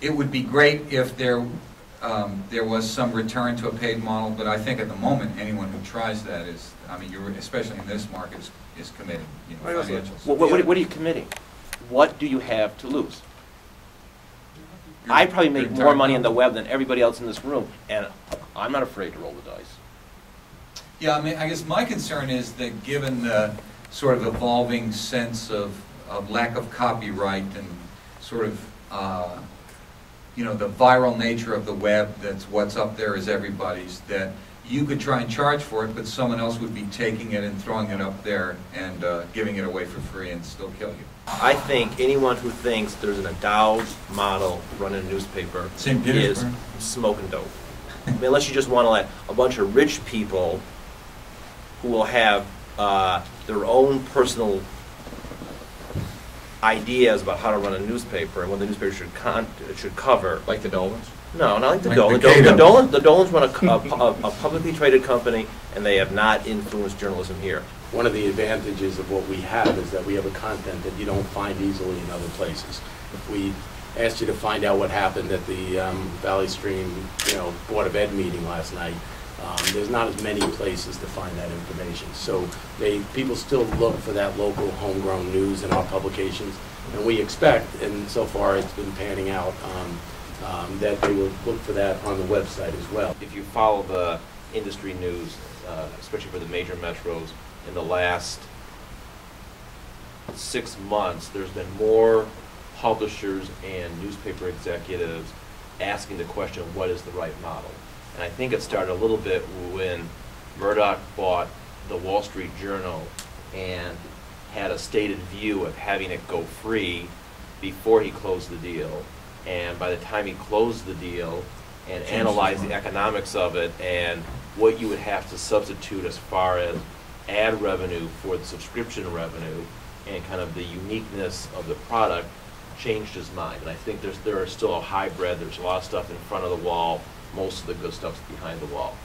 it would be great if there was some return to a paid model, but I think at the moment anyone who tries that is, I mean, especially in this market, is committing, you know, financials. What are you committing? What do you have to lose? I probably make more money on the web than everybody else in this room, and I'm not afraid to roll the dice. Yeah, I mean, I guess my concern is that given the sort of evolving sense of lack of copyright and sort of, you know, the viral nature of the web, that's what's up there is everybody's, that you could try and charge for it, but someone else would be taking it and throwing it up there and giving it away for free and still kill you. I think anyone who thinks there's an endowed model running a newspaper is smoking dope. I mean, unless you just want to let a bunch of rich people who will have their own personal ideas about how to run a newspaper and what the newspaper should cover. Like the Dolans? No, not like the Like Dolans. The Dolans run a publicly traded company, and they have not influenced journalism here. One of the advantages of what we have is that we have a content that you don't find easily in other places. If we asked you to find out what happened at the Valley Stream, you know, Board of Ed meeting last night, there's not as many places to find that information. So people still look for that local homegrown news in our publications, and we expect, and so far it's been panning out, that they will look for that on the website as well. If you follow the industry news, especially for the major metros, in the last 6 months, there's been more publishers and newspaper executives asking the question, what is the right model? And I think it started a little bit when Murdoch bought the Wall Street Journal and had a stated view of having it go free before he closed the deal. And by the time he closed the deal and analyzed the economics of it and what you would have to substitute as far as ad revenue for the subscription revenue and kind of the uniqueness of the product, changed his mind. And I think there are still a hybrid. There's a lot of stuff in front of the wall. Most of the good stuff's behind the wall.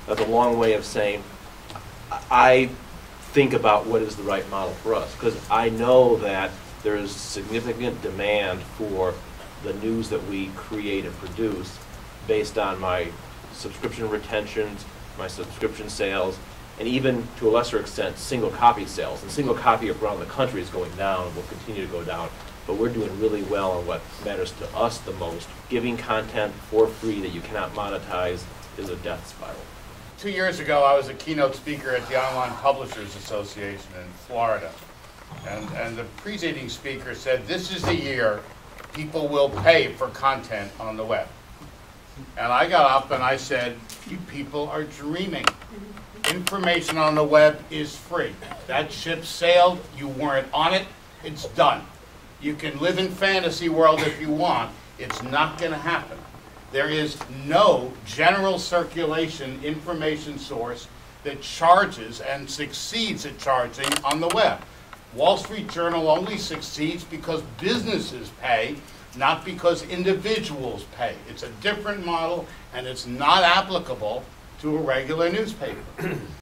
That's a long way of saying I think about what is the right model for us, because I know that there is significant demand for the news that we create and produce based on my subscription retentions, my subscription sales, and even to a lesser extent single copy sales. And single copy around the country is going down and will continue to go down. But we're doing really well on what matters to us the most. Giving content for free that you cannot monetize is a death spiral. 2 years ago, I was a keynote speaker at the Online Publishers Association in Florida. And the preceding speaker said, this is the year people will pay for content on the web. And I got up and I said, you people are dreaming. Information on the web is free. That ship sailed, you weren't on it, it's done. You can live in fantasy world if you want. It's not going to happen. There is no general circulation information source that charges and succeeds at charging on the web. Wall Street Journal only succeeds because businesses pay, not because individuals pay. It's a different model, and it's not applicable to a regular newspaper.